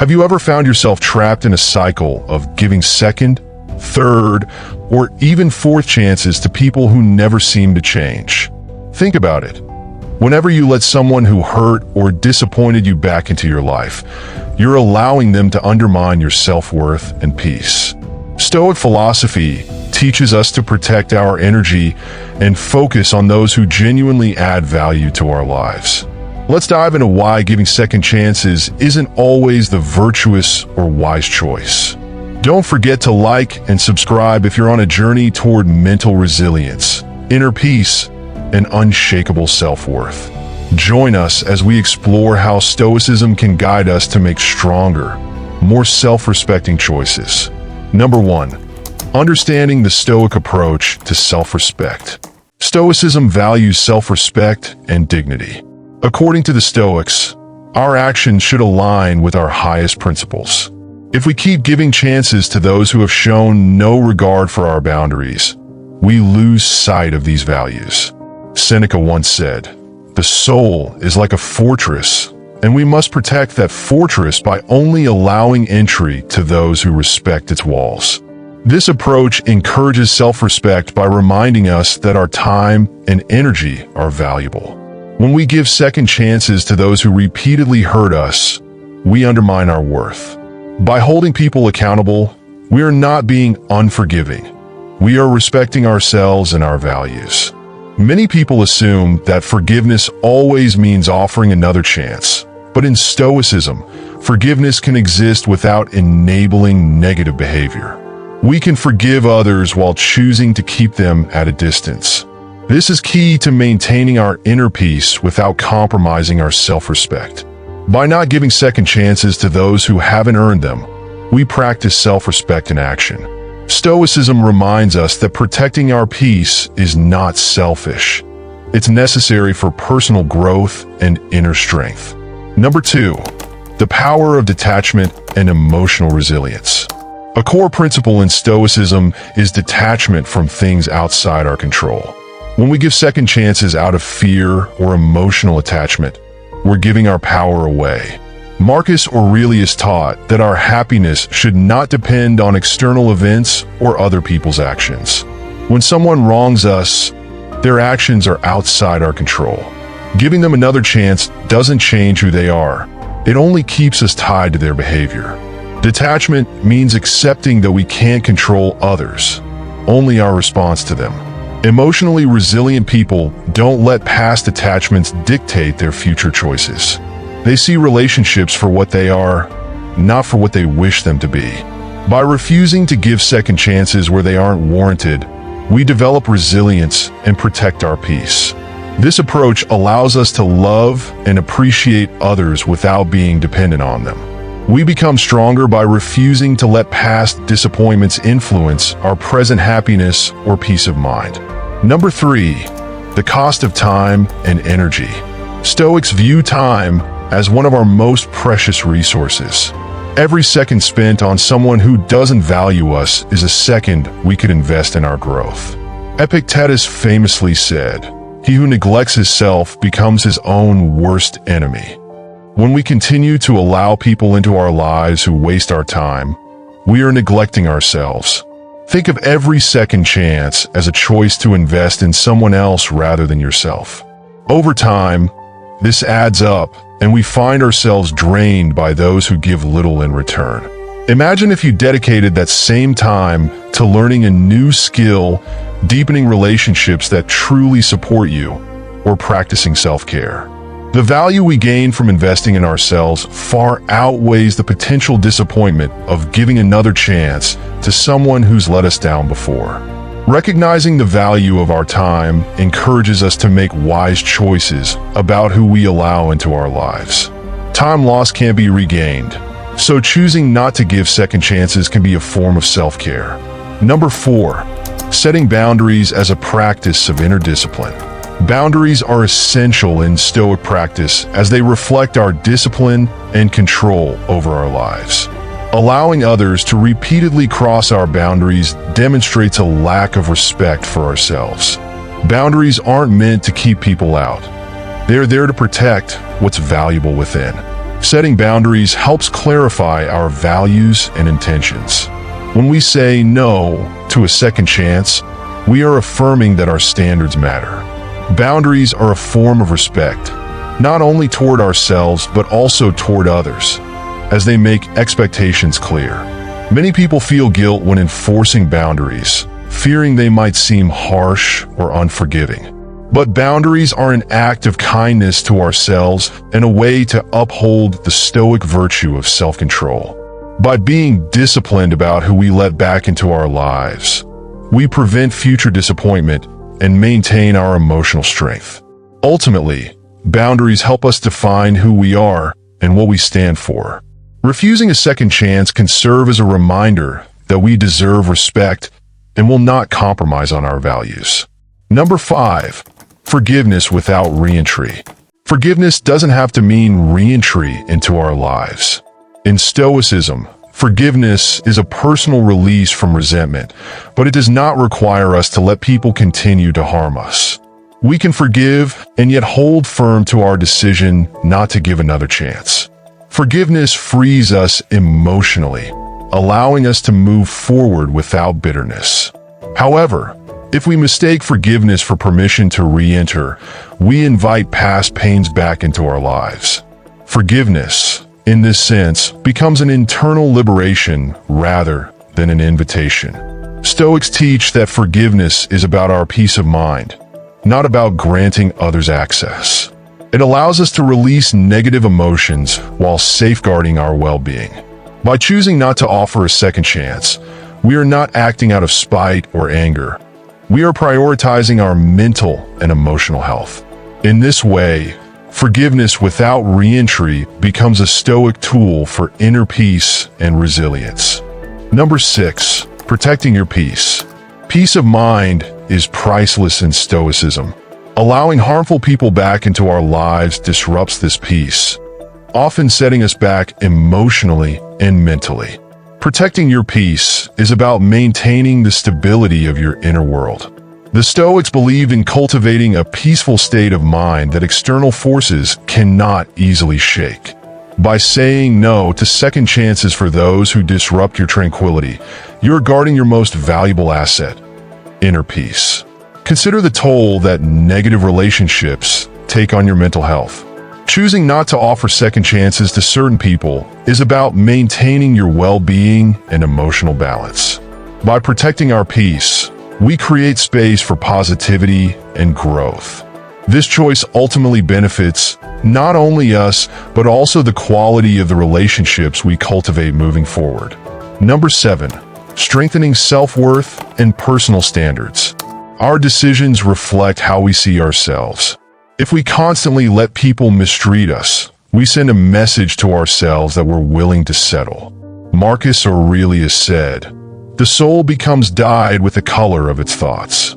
Have you ever found yourself trapped in a cycle of giving second, third, or even fourth chances to people who never seem to change? Think about it. Whenever you let someone who hurt or disappointed you back into your life, you're allowing them to undermine your self-worth and peace. Stoic philosophy teaches us to protect our energy and focus on those who genuinely add value to our lives. Let's dive into why giving second chances isn't always the virtuous or wise choice. Don't forget to like and subscribe if you're on a journey toward mental resilience, inner peace, and unshakable self-worth. Join us as we explore how Stoicism can guide us to make stronger, more self-respecting choices. Number 1. Understanding the Stoic approach to self-respect. Stoicism values self-respect and dignity. According to the Stoics, our actions should align with our highest principles. If we keep giving chances to those who have shown no regard for our boundaries, we lose sight of these values. Seneca once said, "The soul is like a fortress, and we must protect that fortress by only allowing entry to those who respect its walls." This approach encourages self-respect by reminding us that our time and energy are valuable. When we give second chances to those who repeatedly hurt us, we undermine our worth. By holding people accountable, we are not being unforgiving. We are respecting ourselves and our values. Many people assume that forgiveness always means offering another chance. But in Stoicism, forgiveness can exist without enabling negative behavior. We can forgive others while choosing to keep them at a distance. This is key to maintaining our inner peace without compromising our self-respect. By not giving second chances to those who haven't earned them, we practice self-respect in action. Stoicism reminds us that protecting our peace is not selfish. It's necessary for personal growth and inner strength. Number 2, the power of detachment and emotional resilience. A core principle in Stoicism is detachment from things outside our control. When we give second chances out of fear or emotional attachment, we're giving our power away. Marcus Aurelius taught that our happiness should not depend on external events or other people's actions. When someone wrongs us, their actions are outside our control. Giving them another chance doesn't change who they are. It only keeps us tied to their behavior. Detachment means accepting that we can't control others, only our response to them. Emotionally resilient people don't let past attachments dictate their future choices. They see relationships for what they are, not for what they wish them to be. By refusing to give second chances where they aren't warranted, we develop resilience and protect our peace. This approach allows us to love and appreciate others without being dependent on them. We become stronger by refusing to let past disappointments influence our present happiness or peace of mind. Number 3, the cost of time and energy. Stoics view time as one of our most precious resources. Every second spent on someone who doesn't value us is a second we could invest in our growth. Epictetus famously said, "He who neglects his self becomes his own worst enemy." When we continue to allow people into our lives who waste our time, we are neglecting ourselves. Think of every second chance as a choice to invest in someone else rather than yourself. Over time, this adds up, and we find ourselves drained by those who give little in return. Imagine if you dedicated that same time to learning a new skill, deepening relationships that truly support you, or practicing self-care. The value we gain from investing in ourselves far outweighs the potential disappointment of giving another chance to someone who's let us down before. Recognizing the value of our time encourages us to make wise choices about who we allow into our lives. Time lost can't be regained, so choosing not to give second chances can be a form of self-care. Number 4, setting boundaries as a practice of inner discipline. Boundaries are essential in Stoic practice as they reflect our discipline and control over our lives. Allowing others to repeatedly cross our boundaries demonstrates a lack of respect for ourselves. Boundaries aren't meant to keep people out. They're there to protect what's valuable within. Setting boundaries helps clarify our values and intentions. When we say no to a second chance, we are affirming that our standards matter. Boundaries are a form of respect, not only toward ourselves but also toward others, as they make expectations clear. Many people feel guilt when enforcing boundaries, fearing they might seem harsh or unforgiving. But boundaries are an act of kindness to ourselves and a way to uphold the Stoic virtue of self-control. By being disciplined about who we let back into our lives, we prevent future disappointment and maintain our emotional strength. Ultimately, boundaries help us define who we are and what we stand for. Refusing a second chance can serve as a reminder that we deserve respect and will not compromise on our values. Number 5. Forgiveness without re-entry. Forgiveness doesn't have to mean re-entry into our lives. In Stoicism, forgiveness is a personal release from resentment, but it does not require us to let people continue to harm us. We can forgive and yet hold firm to our decision not to give another chance. Forgiveness frees us emotionally, allowing us to move forward without bitterness. However, if we mistake forgiveness for permission to re-enter, we invite past pains back into our lives. Forgiveness, in this sense, becomes an internal liberation rather than an invitation. Stoics teach that forgiveness is about our peace of mind, not about granting others access. It allows us to release negative emotions while safeguarding our well-being. By choosing not to offer a second chance, we are not acting out of spite or anger. We are prioritizing our mental and emotional health. In this way, forgiveness without re-entry becomes a Stoic tool for inner peace and resilience. Number 6. Protecting your peace. Peace of mind is priceless in Stoicism. Allowing harmful people back into our lives disrupts this peace, often setting us back emotionally and mentally. Protecting your peace is about maintaining the stability of your inner world. The Stoics believed in cultivating a peaceful state of mind that external forces cannot easily shake. By saying no to second chances for those who disrupt your tranquility, you're guarding your most valuable asset, inner peace. Consider the toll that negative relationships take on your mental health. Choosing not to offer second chances to certain people is about maintaining your well-being and emotional balance. By protecting our peace, we create space for positivity and growth. This choice ultimately benefits not only us, but also the quality of the relationships we cultivate moving forward. Number 7. Strengthening self-worth and personal standards. Our decisions reflect how we see ourselves. If we constantly let people mistreat us, we send a message to ourselves that we're willing to settle. Marcus Aurelius said, "The soul becomes dyed with the color of its thoughts."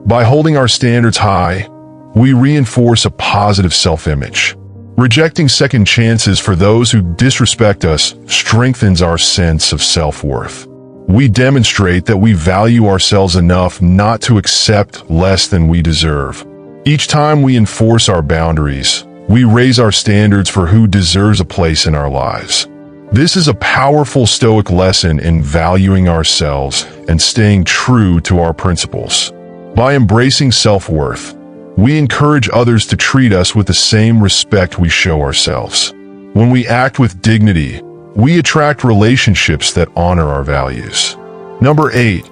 By holding our standards high, we reinforce a positive self-image. Rejecting second chances for those who disrespect us strengthens our sense of self-worth. We demonstrate that we value ourselves enough not to accept less than we deserve. Each time we enforce our boundaries, we raise our standards for who deserves a place in our lives. This is a powerful Stoic lesson in valuing ourselves and staying true to our principles. By embracing self-worth, we encourage others to treat us with the same respect we show ourselves. When we act with dignity, we attract relationships that honor our values. Number 8.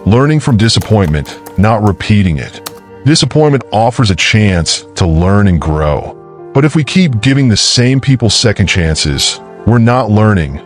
Learning from disappointment, not repeating it. Disappointment offers a chance to learn and grow. But if we keep giving the same people second chances, we're not learning,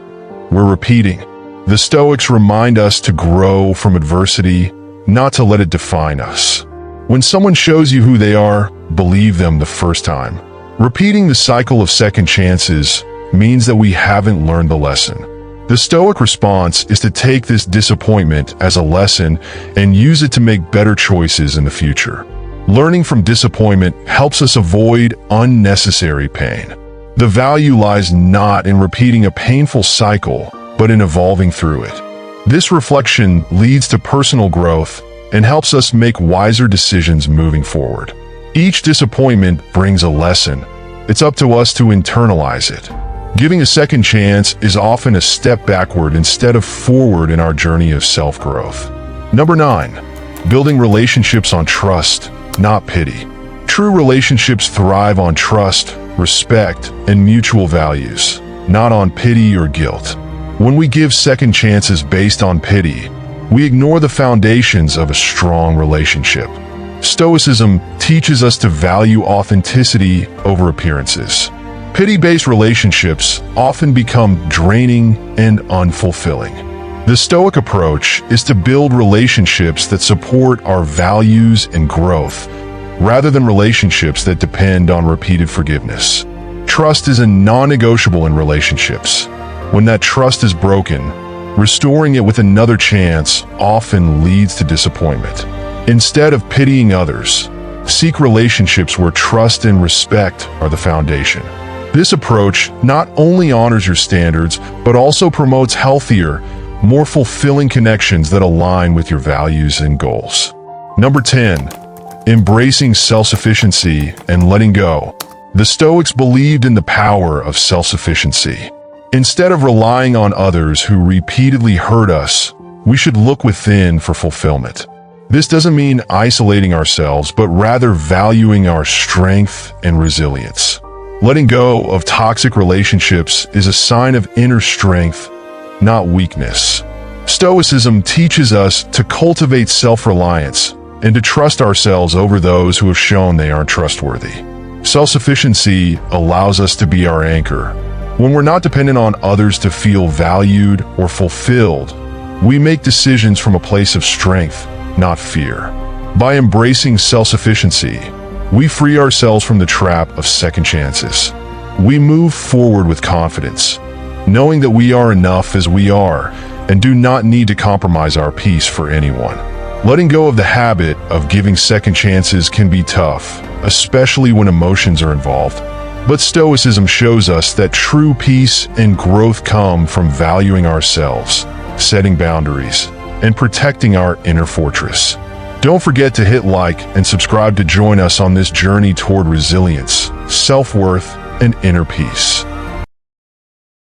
we're repeating. The Stoics remind us to grow from adversity, not to let it define us. When someone shows you who they are, believe them the first time. Repeating the cycle of second chances means that we haven't learned the lesson. The Stoic response is to take this disappointment as a lesson and use it to make better choices in the future. Learning from disappointment helps us avoid unnecessary pain. The value lies not in repeating a painful cycle, but in evolving through it. This reflection leads to personal growth and helps us make wiser decisions moving forward. Each disappointment brings a lesson. It's up to us to internalize it. Giving a second chance is often a step backward instead of forward in our journey of self-growth. Number 9. Building relationships on trust, not pity. True relationships thrive on trust, respect, and mutual values, not on pity or guilt. When we give second chances based on pity, we ignore the foundations of a strong relationship. Stoicism teaches us to value authenticity over appearances. Pity-based relationships often become draining and unfulfilling. The Stoic approach is to build relationships that support our values and growth, rather than relationships that depend on repeated forgiveness. Trust is a non-negotiable in relationships. When that trust is broken, restoring it with another chance often leads to disappointment. Instead of pitying others, seek relationships where trust and respect are the foundation. This approach not only honors your standards, but also promotes healthier, more fulfilling connections that align with your values and goals. Number 10. Embracing self-sufficiency and letting go. The Stoics believed in the power of self-sufficiency. Instead of relying on others who repeatedly hurt us, we should look within for fulfillment. This doesn't mean isolating ourselves, but rather valuing our strength and resilience. Letting go of toxic relationships is a sign of inner strength, not weakness. Stoicism teaches us to cultivate self-reliance and to trust ourselves over those who have shown they aren't trustworthy. Self-sufficiency allows us to be our anchor. When we're not dependent on others to feel valued or fulfilled, we make decisions from a place of strength, not fear. By embracing self-sufficiency, we free ourselves from the trap of second chances. We move forward with confidence, knowing that we are enough as we are and do not need to compromise our peace for anyone. Letting go of the habit of giving second chances can be tough, especially when emotions are involved. But Stoicism shows us that true peace and growth come from valuing ourselves, setting boundaries, and protecting our inner fortress. Don't forget to hit like and subscribe to join us on this journey toward resilience, self-worth, and inner peace.